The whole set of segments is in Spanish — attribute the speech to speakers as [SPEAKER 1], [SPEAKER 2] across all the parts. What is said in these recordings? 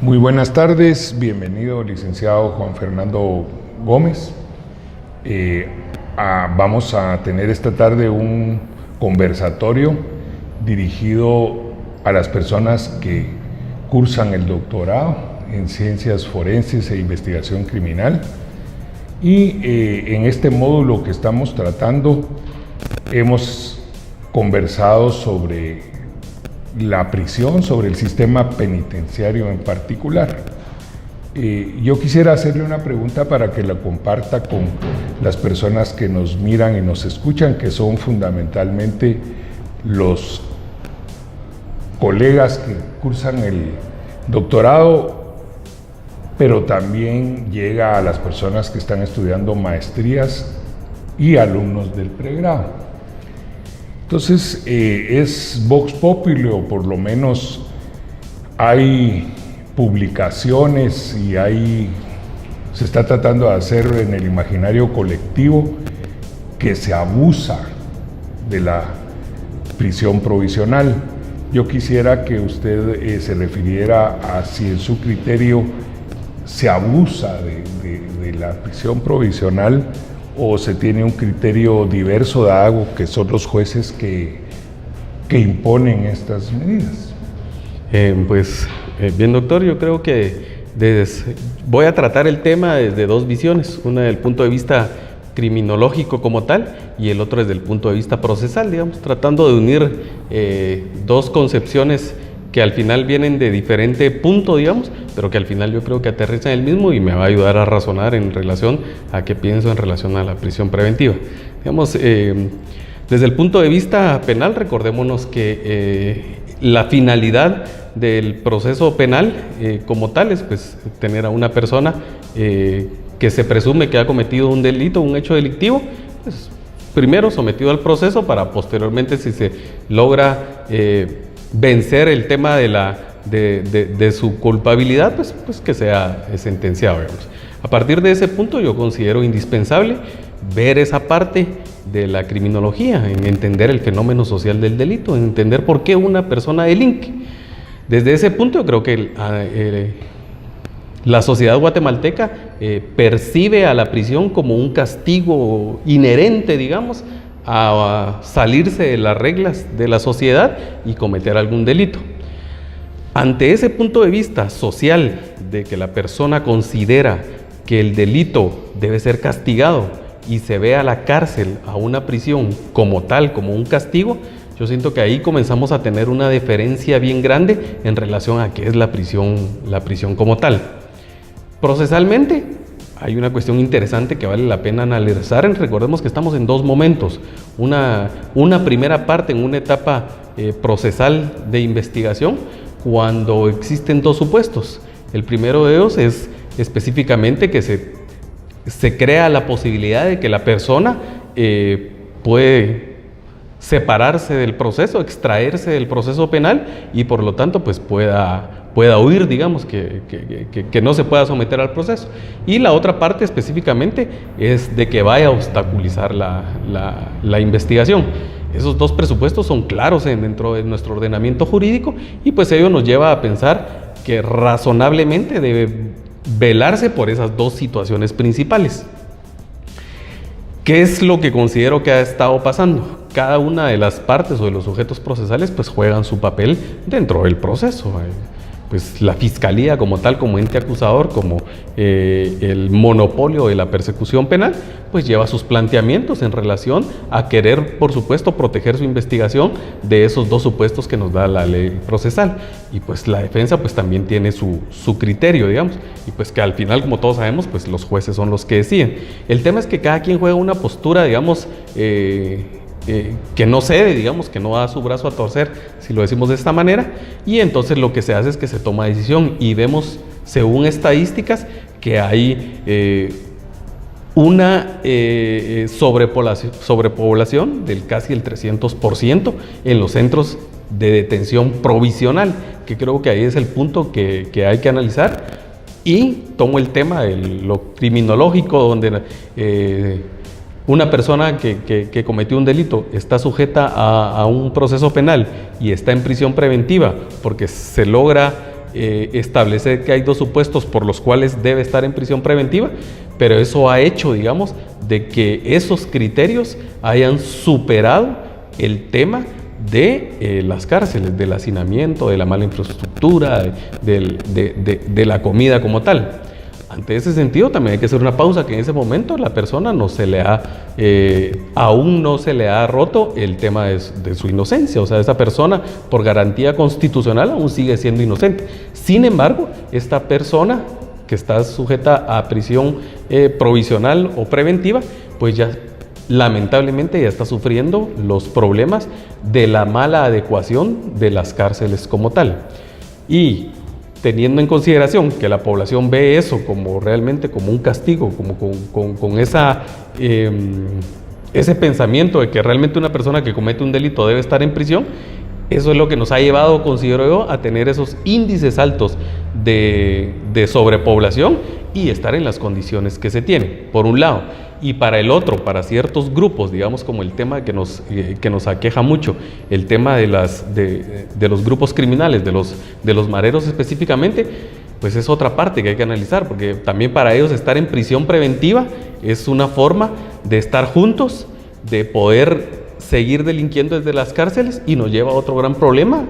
[SPEAKER 1] Muy buenas tardes, bienvenido licenciado Juan Fernando Gómez. Vamos a tener esta tarde un conversatorio dirigido a las personas que cursan el doctorado en Ciencias Forenses e Investigación Criminal. Y en este módulo que estamos tratando hemos conversado sobre la prisión, sobre el sistema penitenciario en particular. Yo quisiera hacerle una pregunta para que la comparta con las personas que nos miran y nos escuchan, que son fundamentalmente los colegas que cursan el doctorado, pero también llega a las personas que están estudiando maestrías y alumnos del pregrado. Entonces, es Vox Populi, o por lo menos hay publicaciones y se está tratando de hacer en el imaginario colectivo que se abusa de la prisión provisional. Yo quisiera que usted se refiriera a si en su criterio se abusa de la prisión provisional o se tiene un criterio diverso de algo que son los jueces que imponen estas medidas.
[SPEAKER 2] Bien, doctor, yo creo que voy a tratar el tema desde dos visiones, una desde el punto de vista criminológico como tal y el otro desde el punto de vista procesal, digamos, tratando de unir dos concepciones que al final vienen de diferente punto, digamos, pero que al final yo creo que aterrizan en el mismo y me va a ayudar a razonar en relación a qué pienso en relación a la prisión preventiva. Digamos, desde el punto de vista penal, recordémonos que la finalidad del proceso penal como tal es pues, tener a una persona que se presume que ha cometido un delito, un hecho delictivo, pues, primero sometido al proceso para posteriormente, si se logra vencer el tema de su culpabilidad, pues que sea sentenciado, digamos. A partir de ese punto yo considero indispensable ver esa parte de la criminología, en entender el fenómeno social del delito, en entender por qué una persona delinque. Desde ese punto yo creo que la sociedad guatemalteca percibe a la prisión como un castigo inherente, digamos, a salirse de las reglas de la sociedad y cometer algún delito. Ante ese punto de vista social, de que la persona considera que el delito debe ser castigado y se ve a la cárcel, a una prisión como tal, como un castigo, yo siento que ahí comenzamos a tener una diferencia bien grande en relación a qué es la prisión como tal. Procesalmente, hay una cuestión interesante que vale la pena analizar. Recordemos que estamos en dos momentos. Una primera parte en una etapa procesal de investigación, cuando existen dos supuestos. El primero de ellos es específicamente que se crea la posibilidad de que la persona puede separarse del proceso, extraerse del proceso penal y por lo tanto pues pueda huir, digamos, que no se pueda someter al proceso. Y la otra parte específicamente es de que vaya a obstaculizar la investigación. Esos dos presupuestos son claros dentro de nuestro ordenamiento jurídico y pues ello nos lleva a pensar que razonablemente debe velarse por esas dos situaciones principales. ¿Qué es lo que considero que ha estado pasando? Cada una de las partes o de los sujetos procesales pues juegan su papel dentro del proceso. Pues la fiscalía como tal, como ente acusador, como el monopolio de la persecución penal, pues lleva sus planteamientos en relación a querer, por supuesto, proteger su investigación de esos dos supuestos que nos da la ley procesal. Y pues la defensa pues también tiene su criterio, digamos, y pues que al final, como todos sabemos, pues los jueces son los que deciden. El tema es que cada quien juega una postura, digamos, que no cede, digamos, que no da su brazo a torcer, si lo decimos de esta manera, y entonces lo que se hace es que se toma decisión y vemos, según estadísticas, que hay una sobrepoblación del casi el 300% en los centros de detención provisional, que creo que ahí es el punto que hay que analizar, y tomo el tema de lo criminológico, donde una persona que cometió un delito está sujeta a un proceso penal y está en prisión preventiva porque se logra establecer que hay dos supuestos por los cuales debe estar en prisión preventiva, pero eso ha hecho, digamos, de que esos criterios hayan superado el tema de las cárceles, del hacinamiento, de la mala infraestructura, de la comida como tal. Ante ese sentido también hay que hacer una pausa, que en ese momento la persona no se le ha, aún no se le ha roto el tema de su inocencia, o sea, esa persona por garantía constitucional aún sigue siendo inocente. Sin embargo, esta persona que está sujeta a prisión provisional o preventiva, pues ya lamentablemente ya está sufriendo los problemas de la mala adecuación de las cárceles como tal. Y teniendo en consideración que la población ve eso como realmente como un castigo, como con ese pensamiento de que realmente una persona que comete un delito debe estar en prisión, eso es lo que nos ha llevado, considero yo, a tener esos índices altos de sobrepoblación y estar en las condiciones que se tienen, por un lado. Y para el otro, para ciertos grupos, digamos como el tema que nos aqueja mucho, el tema de los grupos criminales, de los mareros específicamente, pues es otra parte que hay que analizar, porque también para ellos estar en prisión preventiva es una forma de estar juntos, de poder seguir delinquiendo desde las cárceles, y nos lleva a otro gran problema.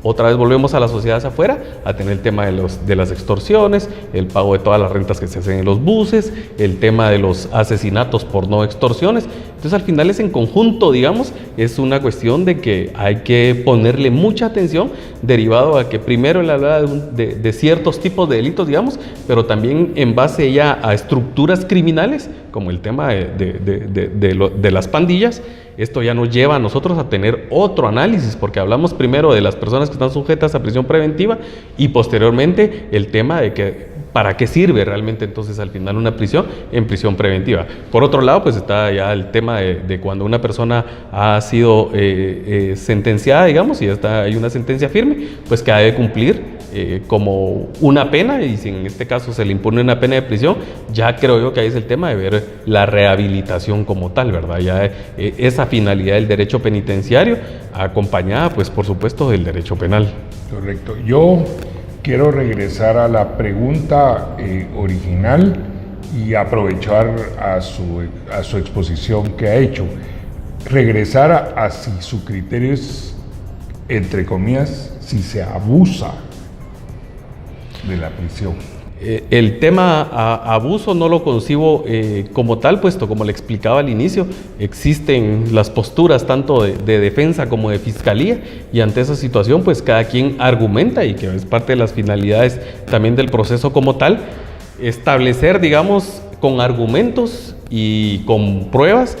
[SPEAKER 2] Otra vez volvemos a la sociedad hacia afuera, a tener el tema de las extorsiones, el pago de todas las rentas que se hacen en los buses, el tema de los asesinatos por no extorsiones. Entonces al final es en conjunto, digamos, es una cuestión de que hay que ponerle mucha atención, derivado a que primero él hablaba de ciertos tipos de delitos, digamos, pero también en base ya a estructuras criminales, como el tema de las pandillas. Esto ya nos lleva a nosotros a tener otro análisis, porque hablamos primero de las personas que están sujetas a prisión preventiva y posteriormente el tema de que para qué sirve realmente entonces al final una prisión en prisión preventiva. Por otro lado, pues está ya el tema de cuando una persona ha sido sentenciada, digamos, y ya hay una sentencia firme, pues que debe cumplir como una pena, y si en este caso se le impone una pena de prisión, ya creo yo que ahí es el tema de ver la rehabilitación como tal, ¿verdad? Ya esa finalidad del derecho penitenciario acompañada, pues por supuesto, del derecho penal.
[SPEAKER 1] Correcto. Yo quiero regresar a la pregunta original y aprovechar a su exposición que ha hecho. Regresar a si su criterio es, entre comillas, si se abusa de la prisión.
[SPEAKER 2] El tema abuso no lo concibo como tal, puesto como le explicaba al inicio, existen las posturas tanto de defensa como de fiscalía, y ante esa situación pues cada quien argumenta, y que es parte de las finalidades también del proceso como tal, establecer, digamos, con argumentos y con pruebas,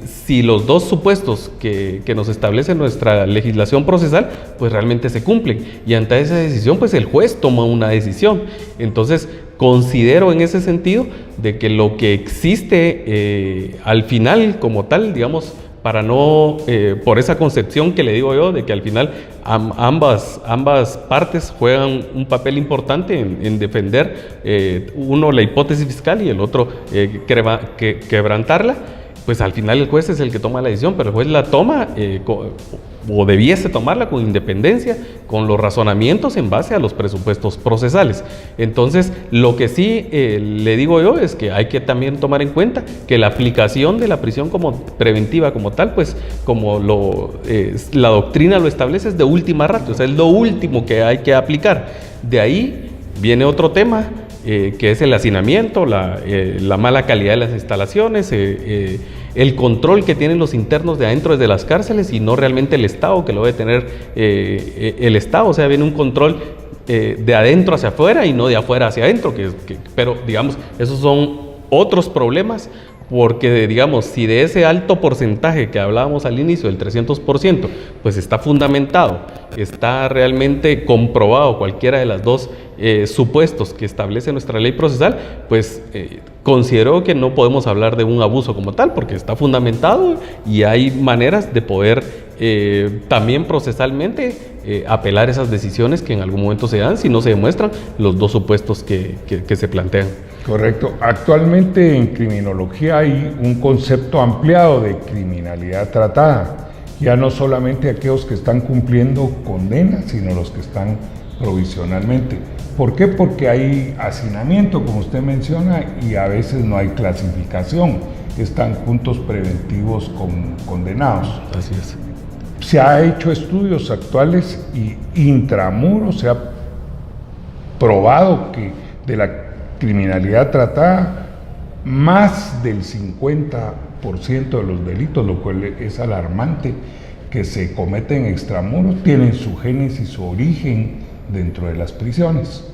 [SPEAKER 2] si los dos supuestos que nos establece nuestra legislación procesal pues realmente se cumplen, y ante esa decisión pues el juez toma una decisión. Entonces considero en ese sentido de que lo que existe al final como tal, digamos, para no, por esa concepción que le digo yo, de que al final ambas partes juegan un papel importante en defender, uno la hipótesis fiscal y el otro quebrantarla, pues al final el juez es el que toma la decisión, pero el juez la toma o debiese tomarla con independencia, con los razonamientos en base a los presupuestos procesales. Entonces, lo que sí le digo yo es que hay que también tomar en cuenta que la aplicación de la prisión como preventiva como tal, pues como la doctrina lo establece, es de última ratio, o sea, es lo último que hay que aplicar. De ahí viene otro tema, que es el hacinamiento, la mala calidad de las instalaciones, el control que tienen los internos de adentro desde las cárceles y no realmente el Estado, que lo debe tener el Estado. O sea, viene un control de adentro hacia afuera y no de afuera hacia adentro, pero digamos, esos son otros problemas, porque digamos, si de ese alto porcentaje que hablábamos al inicio, del 300%, pues está fundamentado, está realmente comprobado cualquiera de las dos supuestos que establece nuestra ley procesal, pues considero que no podemos hablar de un abuso como tal, porque está fundamentado y hay maneras de poder también procesalmente apelar esas decisiones que en algún momento se dan si no se demuestran los dos supuestos que se plantean.
[SPEAKER 1] Correcto. Actualmente en criminología hay un concepto ampliado de criminalidad tratada. Ya no solamente aquellos que están cumpliendo condenas, sino los que están provisionalmente. ¿Por qué? Porque hay hacinamiento, como usted menciona, y a veces no hay clasificación. Están juntos preventivos con condenados.
[SPEAKER 2] Así es.
[SPEAKER 1] Se ha hecho estudios actuales y intramuros se ha probado que de la criminalidad tratada, más del 50% de los delitos, lo cual es alarmante, que se cometen extramuros, tienen su génesis, su origen dentro de las prisiones,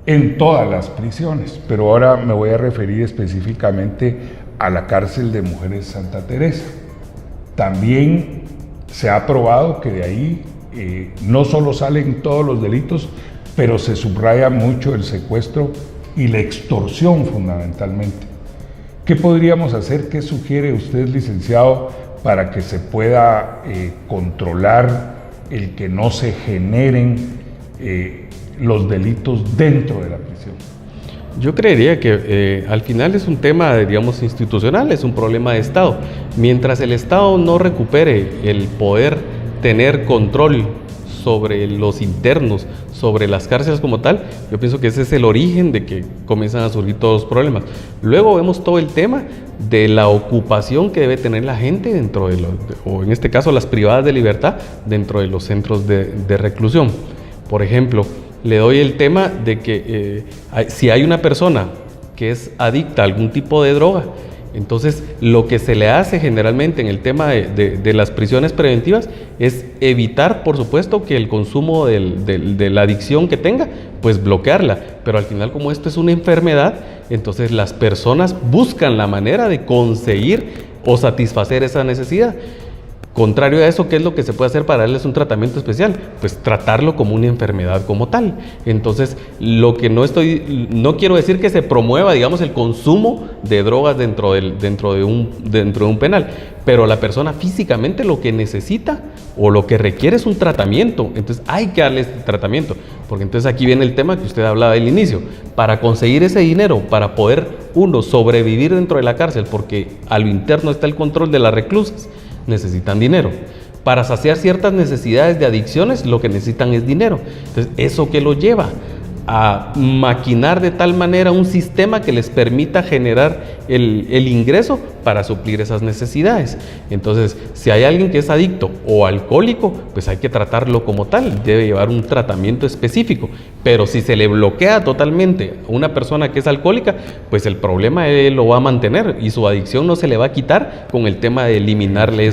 [SPEAKER 1] en todas las prisiones, pero ahora me voy a referir específicamente a la cárcel de mujeres Santa Teresa. También se ha probado que de ahí no solo salen todos los delitos, pero se subraya mucho el secuestro y la extorsión fundamentalmente. ¿Qué podríamos hacer? ¿Qué sugiere usted, licenciado, para que se pueda controlar el que no se generen los delitos dentro de la prisión?
[SPEAKER 2] Yo creería que al final es un tema, digamos, institucional, es un problema de Estado. Mientras el Estado no recupere el poder tener control sobre los internos, sobre las cárceles como tal, yo pienso que ese es el origen de que comienzan a surgir todos los problemas. Luego vemos todo el tema de la ocupación que debe tener la gente dentro de o en este caso las privadas de libertad, dentro de los centros de reclusión. Por ejemplo, le doy el tema de que si hay una persona que es adicta a algún tipo de droga, entonces lo que se le hace generalmente en el tema de las prisiones preventivas es evitar, por supuesto, que el consumo de la adicción que tenga, pues bloquearla. Pero al final, como esto es una enfermedad, entonces las personas buscan la manera de conseguir o satisfacer esa necesidad. Contrario a eso, ¿qué es lo que se puede hacer para darles un tratamiento especial? Pues tratarlo como una enfermedad como tal. Entonces, lo que no quiero decir que se promueva, digamos, el consumo de drogas dentro de un penal, pero la persona físicamente lo que necesita o lo que requiere es un tratamiento. Entonces, hay que darle este tratamiento, porque entonces aquí viene el tema que usted hablaba del inicio. Para conseguir ese dinero, para poder uno sobrevivir dentro de la cárcel, porque a lo interno está el control de las reclusas, necesitan dinero. Para saciar ciertas necesidades de adicciones, lo que necesitan es dinero. Entonces, ¿eso qué lo lleva? A maquinar de tal manera un sistema que les permita generar el ingreso para suplir esas necesidades. Entonces, si hay alguien que es adicto o alcohólico, pues hay que tratarlo como tal, debe llevar un tratamiento específico. Pero si se le bloquea totalmente a una persona que es alcohólica, pues el problema él lo va a mantener y su adicción no se le va a quitar con el tema de eliminarle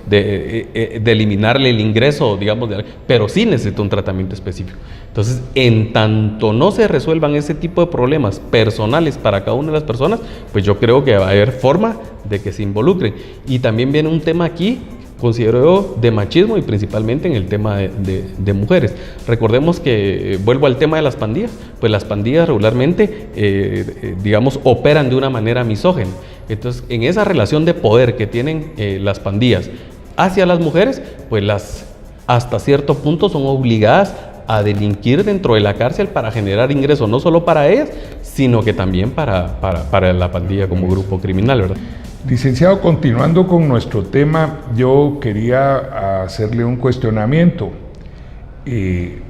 [SPEAKER 2] de eliminarle el ingreso, digamos, pero sí necesita un tratamiento específico. Entonces, en tanto no se resuelvan ese tipo de problemas personales para cada una de las personas, pues yo creo que va a haber forma de que se involucren. Y también viene un tema aquí, considero yo, de machismo y principalmente en el tema de mujeres. Recordemos que, vuelvo al tema de las pandillas, pues las pandillas regularmente, digamos, operan de una manera misógina. Entonces, en esa relación de poder que tienen las pandillas hacia las mujeres, pues hasta cierto punto son obligadas a delinquir dentro de la cárcel para generar ingresos, no solo para ellas, sino que también para la pandilla como grupo criminal, ¿verdad?
[SPEAKER 1] Licenciado, continuando con nuestro tema, yo quería hacerle un cuestionamiento.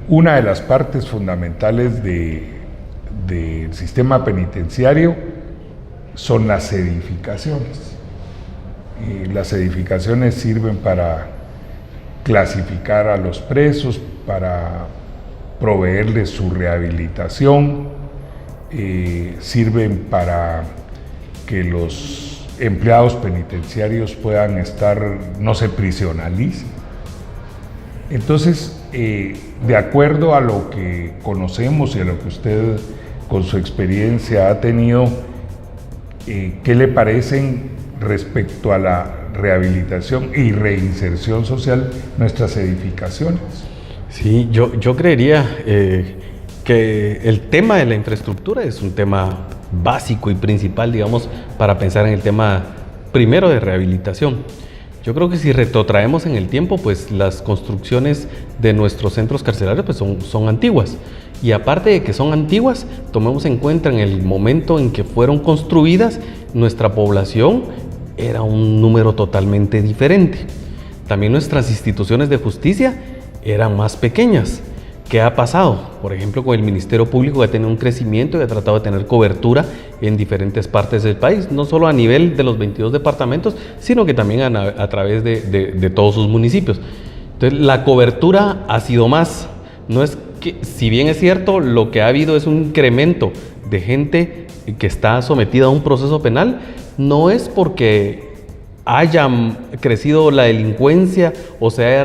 [SPEAKER 1] Una de las partes fundamentales del sistema penitenciario son las edificaciones. Las edificaciones sirven para clasificar a los presos, para proveerles su rehabilitación, sirven para que los empleados penitenciarios puedan estar, no se prisionalicen. Entonces, de acuerdo a lo que conocemos y a lo que usted con su experiencia ha tenido, ¿qué le parecen respecto a la rehabilitación y reinserción social nuestras edificaciones?
[SPEAKER 2] Sí, yo creería que el tema de la infraestructura es un tema básico y principal, digamos, para pensar en el tema primero de rehabilitación. Yo creo que si retrotraemos en el tiempo, pues las construcciones de nuestros centros carcelarios pues son antiguas. Y aparte de que son antiguas, tomemos en cuenta en el momento en que fueron construidas, nuestra población era un número totalmente diferente. También nuestras instituciones de justicia eran más pequeñas. ¿Qué ha pasado? Por ejemplo, con el Ministerio Público, que ha tenido un crecimiento y ha tratado de tener cobertura en diferentes partes del país, no solo a nivel de los 22 departamentos, sino que también a través de todos sus municipios. Entonces, la cobertura ha sido más. No es que, si bien es cierto, lo que ha habido es un incremento de gente que está sometida a un proceso penal, no es porque haya crecido la delincuencia o sea,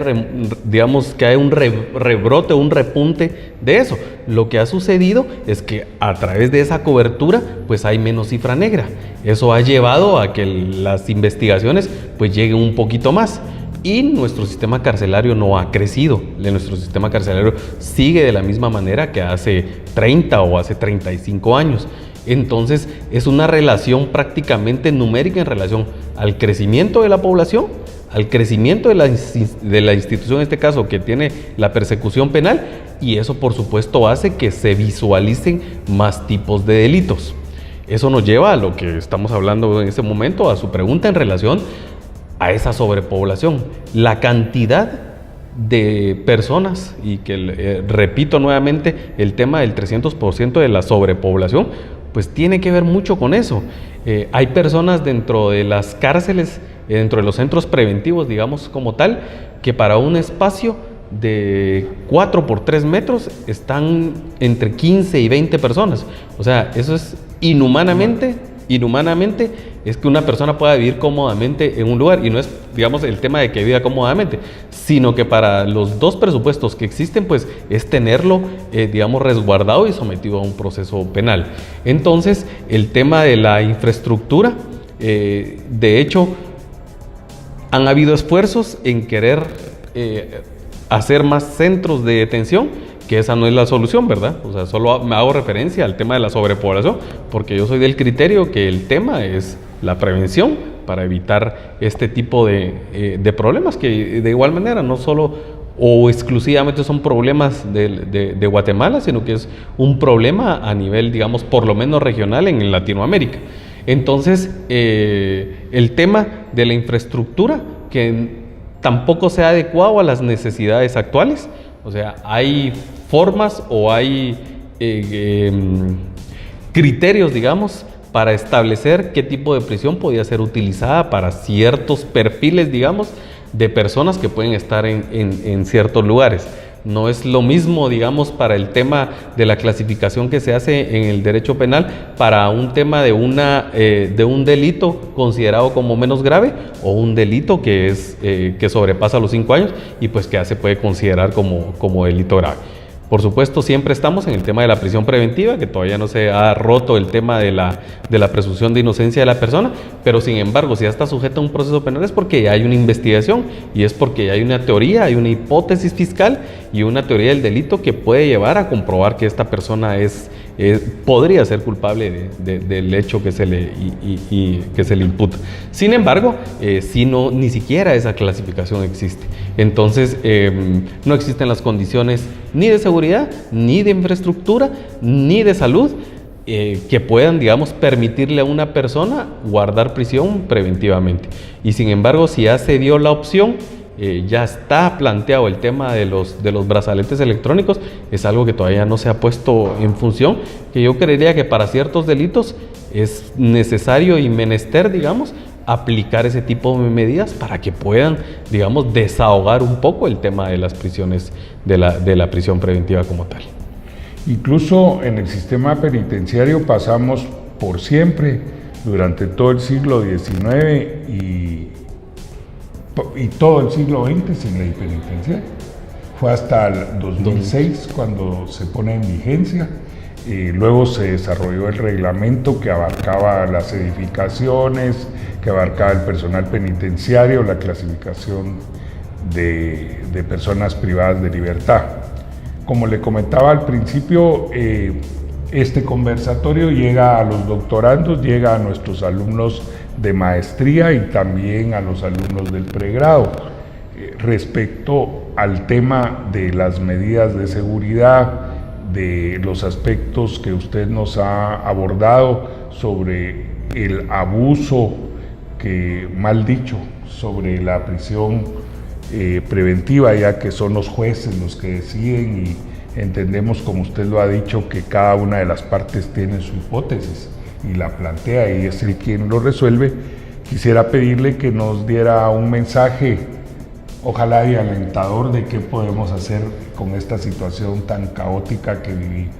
[SPEAKER 2] digamos que hay un rebrote, un repunte de eso. Lo que ha sucedido es que a través de esa cobertura pues hay menos cifra negra. Eso ha llevado a que las investigaciones pues lleguen un poquito más. Y nuestro sistema carcelario no ha crecido. Nuestro sistema carcelario sigue de la misma manera que hace 30 o hace 35 años. Entonces es una relación prácticamente numérica en relación al crecimiento de la población, al crecimiento de la institución, en este caso, que tiene la persecución penal, y eso por supuesto hace que se visualicen más tipos de delitos. Eso nos lleva a lo que estamos hablando en este momento, a su pregunta en relación a esa sobrepoblación. La cantidad de personas, y que repito nuevamente, el tema del 300% de la sobrepoblación, pues tiene que ver mucho con eso. Hay personas dentro de las cárceles, dentro de los centros preventivos, digamos como tal, que para un espacio de 4 por 3 metros están entre 15 y 20 personas. O sea, eso es inhumanamente es que una persona pueda vivir cómodamente en un lugar, y no es, digamos, el tema de que viva cómodamente, sino que para los dos presupuestos que existen, pues es tenerlo, digamos, resguardado y sometido a un proceso penal. Entonces, el tema de la infraestructura, de hecho, han habido esfuerzos en querer hacer más centros de detención, que esa no es la solución, ¿verdad? O sea, solo me hago referencia al tema de la sobrepoblación, porque yo soy del criterio que el tema es la prevención para evitar este tipo de problemas, que de igual manera no solo o exclusivamente son problemas de Guatemala, sino que es un problema a nivel, digamos, por lo menos regional en Latinoamérica. Entonces, el tema de la infraestructura, que tampoco sea adecuado a las necesidades actuales. O sea, hay formas o hay criterios, digamos, para establecer qué tipo de prisión podía ser utilizada para ciertos perfiles, digamos, de personas que pueden estar en ciertos lugares. No es lo mismo, digamos, para el tema de la clasificación que se hace en el derecho penal para un tema de un delito considerado como menos grave, o un delito que sobrepasa los 5 años y pues que ya se puede considerar como delito grave. Por supuesto, siempre estamos en el tema de la prisión preventiva, que todavía no se ha roto el tema de la presunción de inocencia de la persona, pero sin embargo, si ya está sujeta a un proceso penal es porque ya hay una investigación, y es porque ya hay una teoría, hay una hipótesis fiscal y una teoría del delito que puede llevar a comprobar que esta persona podría ser culpable del hecho que se le imputa. Sin embargo, ni siquiera esa clasificación existe. Entonces, no existen las condiciones ni de seguridad, ni de infraestructura, ni de salud que puedan, digamos, permitirle a una persona guardar prisión preventivamente. Y sin embargo, si ya se dio la opción, ya está planteado el tema de los brazaletes electrónicos, es algo que todavía no se ha puesto en función, que yo creería que para ciertos delitos es necesario y menester, digamos, aplicar ese tipo de medidas para que puedan, digamos, desahogar un poco el tema de las prisiones, de la prisión preventiva como tal.
[SPEAKER 1] Incluso en el sistema penitenciario pasamos por siempre, durante todo el siglo XIX y todo el siglo XX sin ley penitenciaria. Fue hasta el 2006 cuando se pone en vigencia. Luego se desarrolló el reglamento que abarcaba las edificaciones, que abarcaba el personal penitenciario, la clasificación de personas privadas de libertad. Como le comentaba al principio, este conversatorio llega a los doctorandos, llega a nuestros alumnos de maestría y también a los alumnos del pregrado. Respecto al tema de las medidas de seguridad, de los aspectos que usted nos ha abordado sobre el abuso, que mal dicho, sobre la prisión preventiva, ya que son los jueces los que deciden y Entendemos, como usted lo ha dicho, que cada una de las partes tiene su hipótesis y la plantea y es el quien lo resuelve. Quisiera pedirle que nos diera un mensaje, ojalá y alentador, de qué podemos hacer con esta situación tan caótica que vivimos.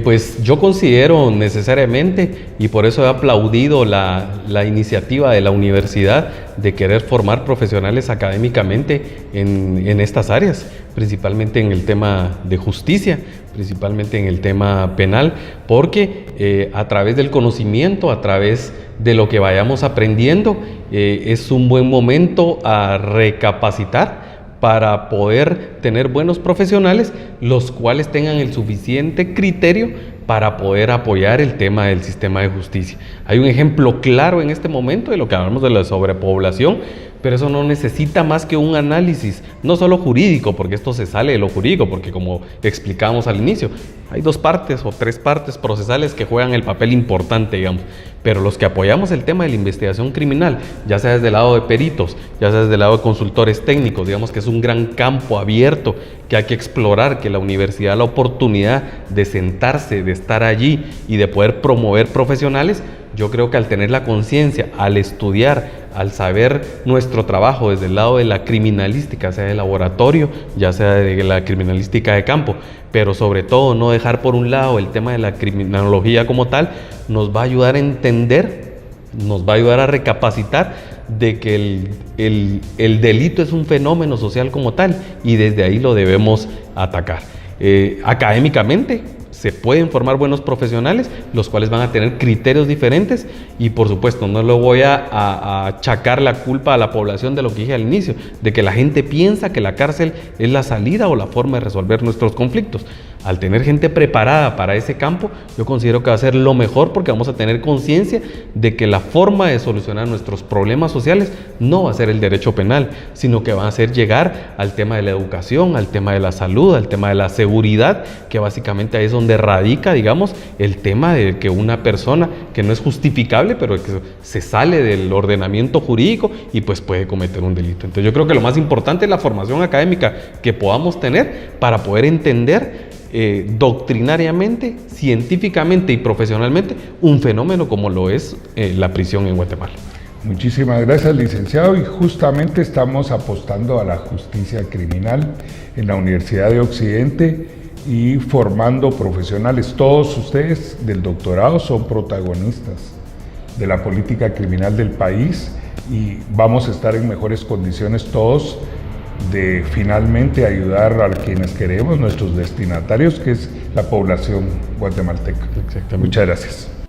[SPEAKER 2] Pues yo considero necesariamente, y por eso he aplaudido la iniciativa de la universidad de querer formar profesionales académicamente en estas áreas, principalmente en el tema de justicia, principalmente en el tema penal, porque a través del conocimiento, a través de lo que vayamos aprendiendo, es un buen momento a recapacitar para poder tener buenos profesionales, los cuales tengan el suficiente criterio para poder apoyar el tema del sistema de justicia. Hay un ejemplo claro en este momento de lo que hablamos de la sobrepoblación, pero eso no necesita más que un análisis, no solo jurídico, porque esto se sale de lo jurídico, porque como explicábamos al inicio, hay 2 partes o 3 partes procesales que juegan el papel importante, digamos, pero los que apoyamos el tema de la investigación criminal, ya sea desde el lado de peritos, ya sea desde el lado de consultores técnicos, digamos que es un gran campo abierto que hay que explorar, que la universidad da la oportunidad de sentarse, de estar allí y de poder promover profesionales. Yo creo que al tener la conciencia, al estudiar, al saber nuestro trabajo desde el lado de la criminalística, sea de laboratorio, ya sea de la criminalística de campo, pero sobre todo no dejar por un lado el tema de la criminología como tal, nos va a ayudar a entender, nos va a ayudar a recapacitar de que el delito es un fenómeno social como tal y desde ahí lo debemos atacar. Académicamente se pueden formar buenos profesionales, los cuales van a tener criterios diferentes y por supuesto no le voy a achacar la culpa a la población de lo que dije al inicio, de que la gente piensa que la cárcel es la salida o la forma de resolver nuestros conflictos. Al tener gente preparada para ese campo, yo considero que va a ser lo mejor porque vamos a tener conciencia de que la forma de solucionar nuestros problemas sociales no va a ser el derecho penal, sino que va a ser llegar al tema de la educación, al tema de la salud, al tema de la seguridad, que básicamente ahí es donde radica, digamos, el tema de que una persona que no es justificable, pero que se sale del ordenamiento jurídico y pues puede cometer un delito. Entonces yo creo que lo más importante es la formación académica que podamos tener para poder entender doctrinariamente, científicamente y profesionalmente un fenómeno como lo es la prisión en Guatemala.
[SPEAKER 1] Muchísimas gracias, licenciado, y justamente estamos apostando a la justicia criminal en la Universidad de Occidente y formando profesionales. Todos ustedes del doctorado son protagonistas de la política criminal del país y vamos a estar en mejores condiciones todos de finalmente ayudar a quienes queremos, nuestros destinatarios, que es la población guatemalteca.
[SPEAKER 2] Exactamente.
[SPEAKER 1] Muchas gracias.